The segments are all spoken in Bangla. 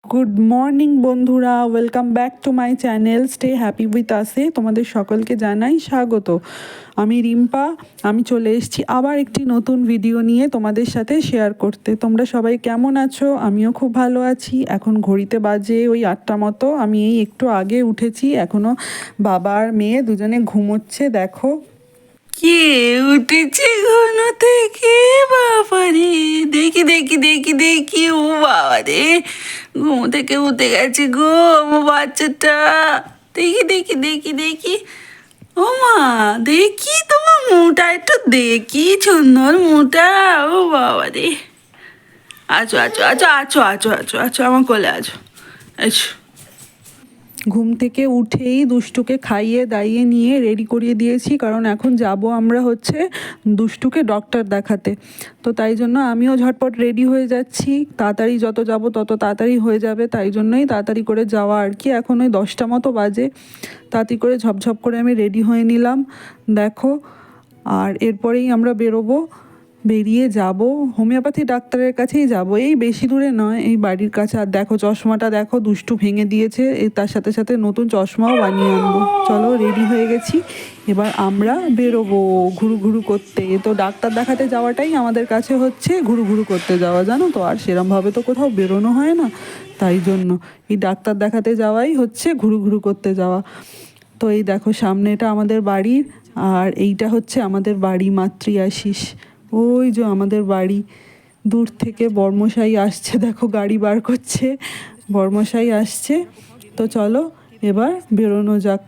গুড মর্নিং বন্ধুরা, welcome back to my channel stay happy with আসে। তোমাদের সকলকে জানাই স্বাগত। আমি রিম্পা। আমি চলে এসেছি আবার একটি নতুন ভিডিও নিয়ে তোমাদের সাথে শেয়ার করতে। তোমরা সবাই কেমন আছো? আমিও খুব ভালো আছি। এখন ঘড়িতে বাজে ওই 8টা মতো। আমি এই একটু আগে উঠেছি, এখনও বাবা আর মেয়ে দুজনে ঘুমোচ্ছে। দেখো কে উঠেছে ঘন থেকে, বাবারে! দেখি দেখি দেখি দেখি, ও বাবারে, ঘুম থেকে উঠে গেছে গো আমার বাচ্চাটা। দেখি দেখি দেখি দেখি, ও মা, দেখি তোমার মুখটা একটু দেখি, সুন্দর মুখটা। ও বাবারে, আছো আছো আছো আছো আছো আছো আছো, আমার কোলে আছো, আছো। ঘুম থেকে উঠেই দুষ্টুকে খাইয়ে দাইয়ে নিয়ে রেডি করিয়ে দিয়েছি, কারণ এখন যাব আমরা হচ্ছে দুষ্টুকে ডক্টর দেখাতে। তো তাই জন্য আমিও ঝটপট রেডি হয়ে যাচ্ছি। তাড়াতাড়ি যত যাব তত তাড়াতাড়ি হয়ে যাবে, তাই জন্যই তাড়াতাড়ি করে যাওয়া আর কি। এখন ওই 10টা মতো বাজে। তাড়াতাড়ি করে ঝপঝপ করে আমি রেডি হয়ে নিলাম, দেখো। আর এরপরেই আমরা বেরোবো, বেরিয়ে যাব হোমিওপ্যাথি ডাক্তারের কাছেই যাব। এই বেশি দূরে নয়, এই বাড়ির কাছে। আর দেখো চশমাটা দেখো, দুষ্টু ভেঙে দিয়েছে। এই তার সাথে সাথে নতুন চশমাও বানিয়ে আনবো। চলো, রেডি হয়ে গেছি, এবার আমরা বেরোবো ঘুরু ঘুরু করতে। তো ডাক্তার দেখাতে যাওয়াটাই আমাদের কাছে হচ্ছে ঘুরু ঘুরু করতে যাওয়া, জানো তো। আর সেরমভাবে তো কোথাও বেরোনো হয় না, তাই জন্য এই ডাক্তার দেখাতে যাওয়াই হচ্ছে ঘুরু ঘুরু করতে যাওয়া। তো এই দেখো, সামনে এটা আমাদের বাড়ির, আর এইটা হচ্ছে আমাদের বাড়ি মাতৃ আশিস। ওই যে আমাদের বাড়ি। দূর থেকে বর্মশাই আসছে, দেখো গাড়ি বার করছে, বর্মশাই আসছে। তো চলো এবার বেরোনো যাক।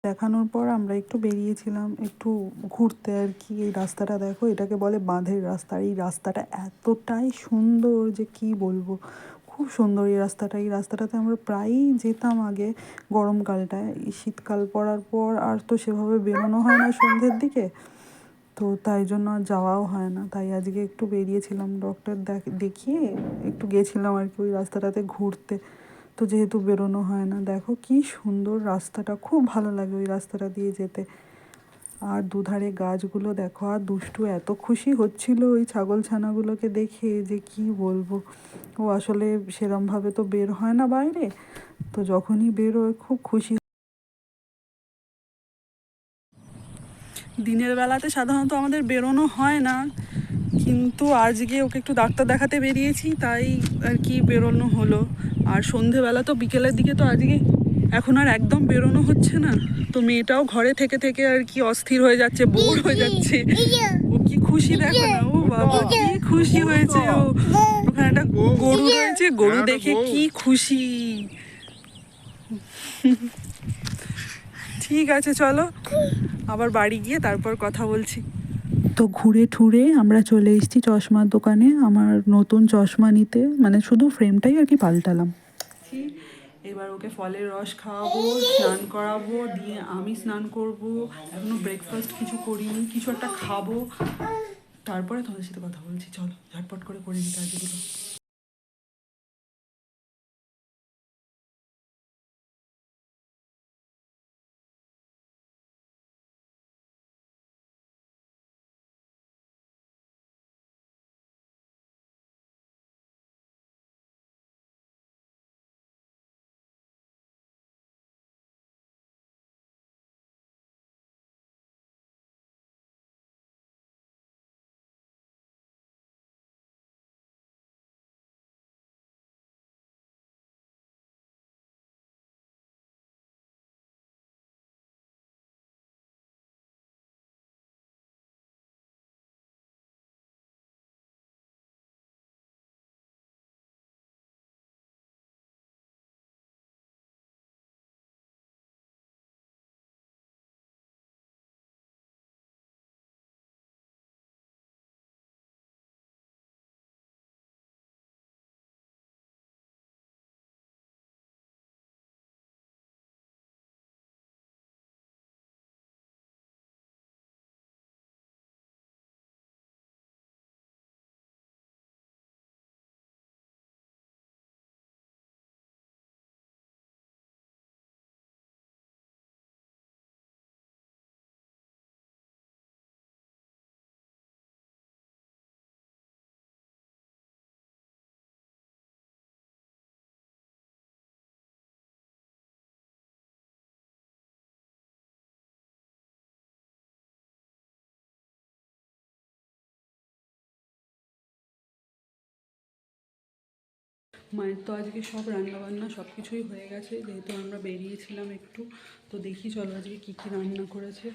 দেখানোর পর আমরা একটু বেরিয়েছিলাম একটু ঘুরতে আর কি। এই রাস্তাটা দেখো, এটাকে বলে বাঁধের রাস্তা। এই রাস্তাটা এতটাই সুন্দর যে কি বলবো, খুব সুন্দর এই রাস্তাটা। এই রাস্তাটাতে আমরা প্রায়ই যেতাম আগে গরমকালটায়। এই শীতকাল পড়ার পর আর তো সেভাবে বেরোনো হয় না সন্ধ্যের দিকে, তো তাই জন্য আর যাওয়াও হয় না। তাই আজকে একটু বেরিয়েছিলাম ডক্টর দেখিয়ে, একটু গেছিলাম আর কি ওই রাস্তাটাতে ঘুরতে। তো যেহেতু বেরোনো হয় না, দেখো কি সুন্দর রাস্তাটা, খুব ভালো লাগে ওই রাস্তাটা দিয়ে যেতে। আর দুধারে গাছগুলো দেখো। আর দুষ্টু এত খুশি হচ্ছিল ওই ছাগল ছানাগুলোকে দেখে যে কি বলবো। ও আসলে সেরমভাবে তো বের হয় না বাইরে, তো যখনই বেরোয় খুব খুশি। দিনের বেলাতে সাধারণত আমাদের বেরোনো হয় না, কিন্তু আজকে ওকে একটু ডাক্তার দেখাতে বেরিয়েছি, তাই আর কি বেরোনো হলো। আর সন্ধেবেলা তো বিকেলের দিকে তো আজকে এখন আর একদম বেরোনো হচ্ছে না। তো মেয়েটাও ঘরে থেকে থেকে আর কি অস্থির হয়ে যাচ্ছে, বোর হয়ে যাচ্ছে। ও কি খুশি দেখো না, ও বাবা কি খুশি হয়েছে ও। ওখানে একটা গরু রয়েছে, গরু দেখে কি খুশি। ঠিক আছে, চলো আবার বাড়ি গিয়ে তারপর কথা বলছি। তো ঘুরে ঠুরে আমরা চলে এসেছি চশমার দোকানে আমার নতুন চশমা নিতে, মানে শুধু ফ্রেমটাই আর কি পাল্টালাম। এবার ওকে ফলের রস খাওয়াবো, স্নান করাবো, দিয়ে আমি স্নান করব। এখনো ব্রেকফাস্ট কিছু করিনি, কিছু একটা খাবো, তারপরে তোমাদের সাথে কথা বলছি। চলো ঝটপট করে নিই কাজগুলো। মায়ের তো আজকে সব রান্নাবান্না সব কিছুই হয়ে গেছে, যেহেতু আমরা বেরিয়েছিলাম একটু। তো দেখি চলো আজকে কী কী রান্না করেছে।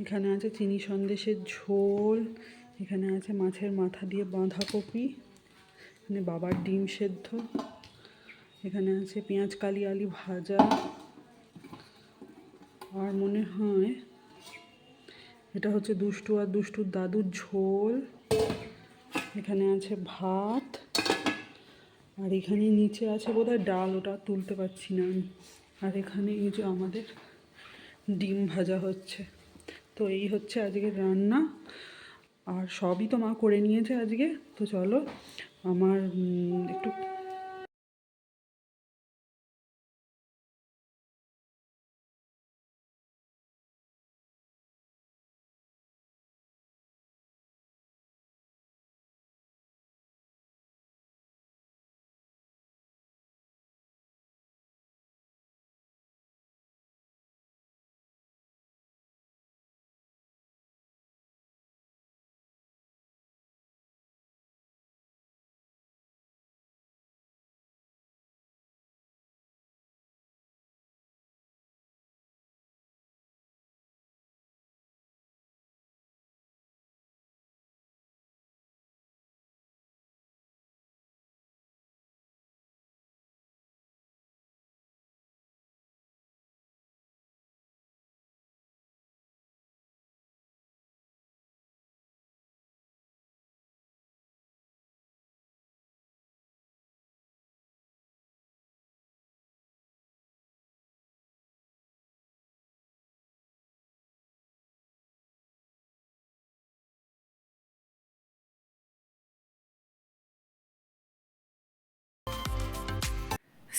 এখানে আছে চিনি সন্দেশের ঝোল, এখানে আছে মাছের মাথা দিয়ে বাঁধাকপি, এখানে বাবার ডিম সেদ্ধ, এখানে আছে পেঁয়াজ কালি আলু ভাজা, আর মনে হয় এটা হচ্ছে দুষ্টু আর দুষ্টুর দাদুর ঝোল, এখানে আছে ভাত, আর এখানে নিচে আছে বোধহয় ডাল, ওটা তুলতে পারছি না আমি। আর এখানে এই যে আমাদের ডিম ভাজা হচ্ছে। তো এই হচ্ছে আজকের রান্না, আর সবই তো মা করে নিয়েছে আজকে। তো চলো আমার একটু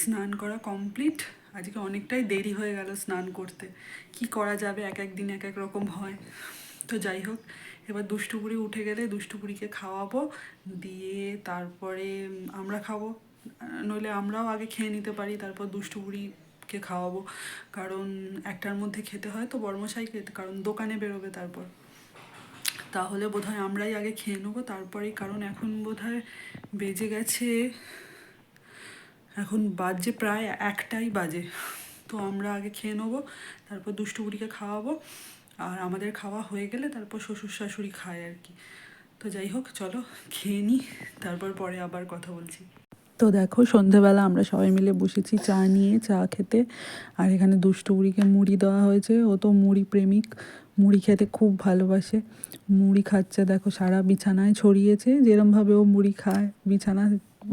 স্নান করা কমপ্লিট। আজকে অনেকটাই দেরি হয়ে গেল স্নান করতে। কি করা যাবে, এক এক দিন এক এক রকম হয়। তো যাই হোক, এবার দুষ্টুপুরি উঠে গেলে দুষ্টুপুরিকে খাওয়াবো, দিয়ে তারপরে আমরা খাবো। নইলে আমরাও আগে খেয়ে নিতে পারি, তারপর দুষ্টুপুরিকে খাওয়াবো। কারণ একটার মধ্যে খেতে হয় তো বড়মশাই খেতে, কারণ দোকানে বেরোবে তারপর। তাহলে বোধহয় আমরাই আগে খেয়ে নেবো তারপরেই, কারণ এখন বোধহয় বেজে গেছে, এখন বাজে প্রায় একটাই বাজে। তো আমরা আগে খেয়ে নেবো, তারপর দুষ্টুপুরিকে খাওয়াবো, আর আমাদের খাওয়া হয়ে গেলে তারপর শ্বশুর শাশুড়ি খায় আর কি। তো যাই হোক চলো খেয়ে নিই, তারপর পরে আবার কথা বলছি। তো দেখো সন্ধেবেলা আমরা সবাই মিলে বসেছি চা নিয়ে, চা খেতে। আর এখানে দুষ্টুপুরিকে মুড়ি দেওয়া হয়েছে, ও তো মুড়ি প্রেমিক, মুড়ি খেতে খুব ভালোবাসে। মুড়ি খাচ্ছে, দেখো সারা বিছানায় ছড়িয়েছে, যেরমভাবে ও মুড়ি খায়। বিছানা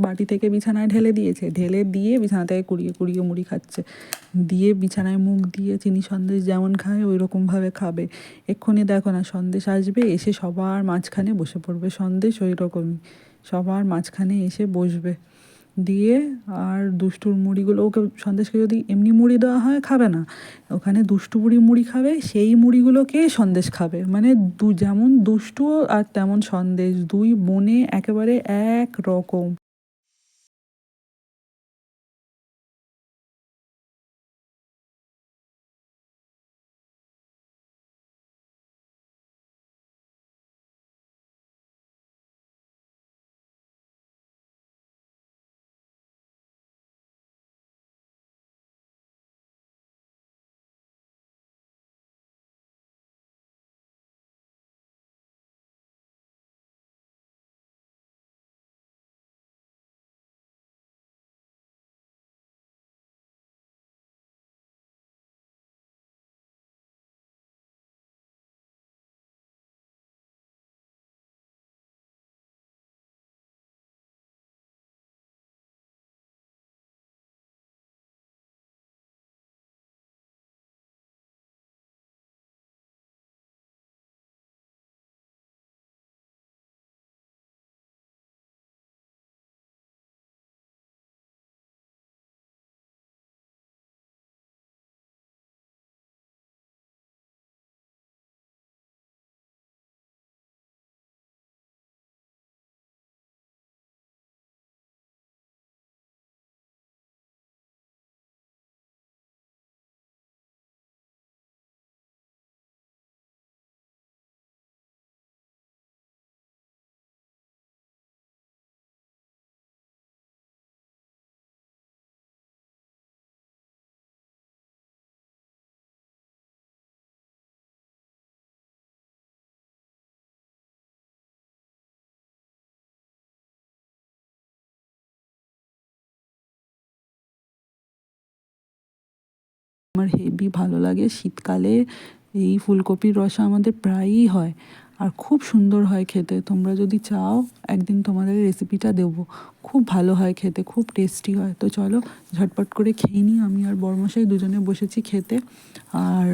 বাটি থেকে বিছানায় ঢেলে দিয়েছে, ঢেলে দিয়ে বিছানা থেকে কুড়িয়ে কুড়িয়ে মুড়ি খাচ্ছে, দিয়ে বিছানায় মুখ দিয়ে চিনি সন্দেশ যেমন খায় ওই রকমভাবে খাবে। এক্ষুনি দেখো না সন্দেশ আসবে, এসে সবার মাঝখানে বসে পড়বে। সন্দেশ ওই রকমই, সবার মাঝখানে এসে বসবে। দিয়ে আর দুষ্টুর মুড়িগুলো, ওকে সন্দেশকে যদি এমনি মুড়ি দেওয়া হয় খাবে না, ওখানে দুষ্টু বুড়ি মুড়ি খাবে, সেই মুড়িগুলোকে সন্দেশ খাবে। মানে যেমন দুষ্টু আর তেমন সন্দেশ, দুই বোনে একেবারে এক রকম। আমার হেভি ভালো লাগে। শীতকালে এই ফুলকপির রসা আমাদের প্রায়ই হয় আর খুব সুন্দর হয় খেতে। তোমরা যদি চাও একদিন তোমাদের রেসিপিটা দেবো, খুব ভালো হয় খেতে, খুব টেস্টি হয়। তো চলো ঝটপট করে খেয়ে নিই। আমি আর বড়মশাই দুজনে বসেছি খেতে। আর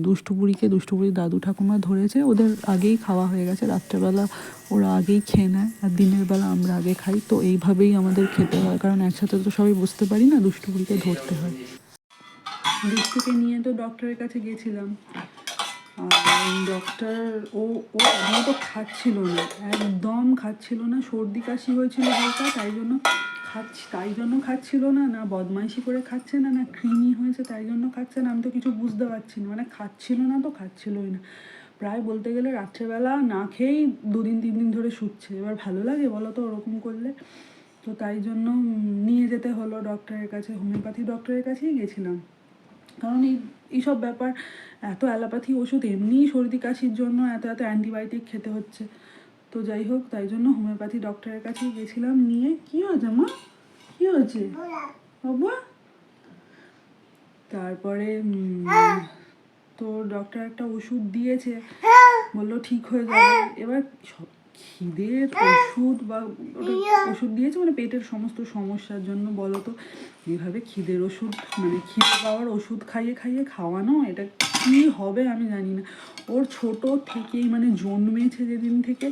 দুষ্টুপুরির দাদু ঠাকুমা ধরেছে, ওদের আগেই খাওয়া হয়ে গেছে। রাত্রেবেলা ওরা আগেই খেয়ে নেয় আর দিনের বেলা আমরা আগে খাই। তো এইভাবেই আমাদের খেতে হয়, কারণ একসাথে তো সবাই বুঝতে পারি না, দুষ্টুপুরিকে ধরতে হয়। দুষ্টুকে নিয়ে তো ডক্টরের কাছে গেছিলাম। আর ডক্টর ও ও তো খাচ্ছিল না, একদম খাচ্ছিল না। সর্দি কাশি হয়েছিল হালকা, তাই জন্য খাচ্ছিল না। না বদমাইশি করে খাচ্ছে না, না কৃমি হয়েছে তাই জন্য খাচ্ছে না। আমি তো কিছু বুঝতে পারছি না, মানে খাচ্ছিল না তো খাচ্ছিলই না। প্রায় বলতে গেলে রাত্রেবেলা না খেয়েই 2-3 দিন ধরে শুচ্ছে। এবার ভালো লাগে বলো তো ওরকম করলে? তো তাই জন্য নিয়ে যেতে হলো ডক্টরের কাছে, হোমিওপ্যাথি ডক্টরের কাছেই গেছিলাম। কারণ এইসব ব্যাপার, এত অ্যালোপ্যাথি ওষুধ এমনিই সর্দি কাশির জন্য এত অ্যান্টিবায়োটিক খেতে হচ্ছে। তো যাই হোক, তাই জন্য হোমিওপ্যাথি ডক্টরের কাছেই গেছিলাম নিয়ে। কী হয়েছে মা, কী হয়েছে বাবা? তারপরে তো ডক্টর একটা ওষুধ দিয়েছে, বললো ঠিক হয়ে যাবে। এবার সব খিদের ওষুধ বা ওষুধ দিয়েছে মানে পেটের সমস্ত সমস্যার জন্য। বলো তো এইভাবে খিদের ওষুধ, মানে খিদে পাওয়ার ওষুধ খাইয়ে খাইয়ে খাওয়ানো, এটা কী হবে আমি জানি না। ওর ছোট থেকেই মানে জন্মেছে যেদিন থেকে,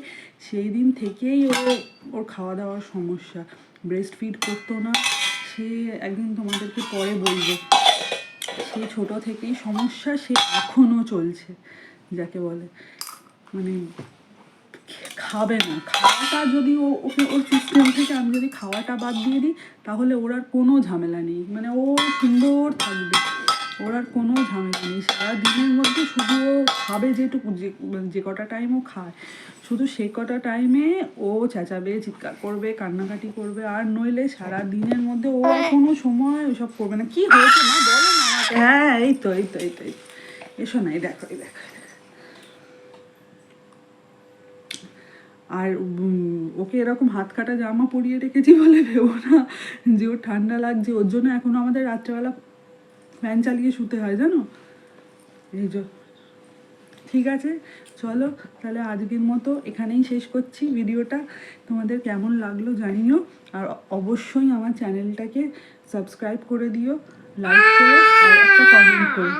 সেই দিন থেকেই ওর খাওয়া দাওয়ার সমস্যা। ব্রেস্ট ফিড করতো না সে, একদিন তোমাদেরকে পরে বলবো। সে ছোট থেকেই সমস্যা, সে এখনও চলছে যাকে বলে। মানে খাবে না, খাওয়াটা যদি ওর সিস্টেম থেকে আমি যদি খাওয়াটা বাদ দিয়ে দিই তাহলে ওর আর কোনো ঝামেলা নেই, মানে ও সুন্দর থাকবে, ওর আর কোনো ঝামেলা নেই। সারাদিনের মধ্যে শুধু ও খাবে যেটুকু, যে কটা টাইম ও খায়, শুধু সেই কটা টাইমে ও চেঁচাবে, চিৎকার করবে, কান্নাকাটি করবে। আর নইলে সারা দিনের মধ্যে ও আর কোনো সময় ওসব করবে না। কি হয়েছে না বলো না আমাকে? হ্যাঁ এই তো এসো না, এই দেখো। আর ওকে এরকম হাত কাটা জামা পরিয়ে রেখেছি বলে ভেবো না যে ওর ঠান্ডা লাগছে। ওর জন্য এখনও আমাদের রাত্রেবেলা ফ্যান চালিয়ে শুতে হয়, জানো? এই যে ঠিক আছে, চলো তাহলে আজকের মতো এখানেই শেষ করছি ভিডিওটা। তোমাদের কেমন লাগলো জানিও, আর অবশ্যই আমার চ্যানেলটাকে সাবস্ক্রাইব করে দিও, লাইক করে আর একটা কমেন্ট করো।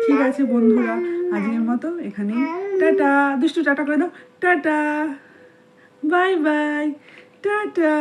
ঠিক আছে বন্ধুরা, আজকের মতো এখানেই টাটা। দুষ্টু টাটা করে দাও, টাটা, বাই বাই, টাটা।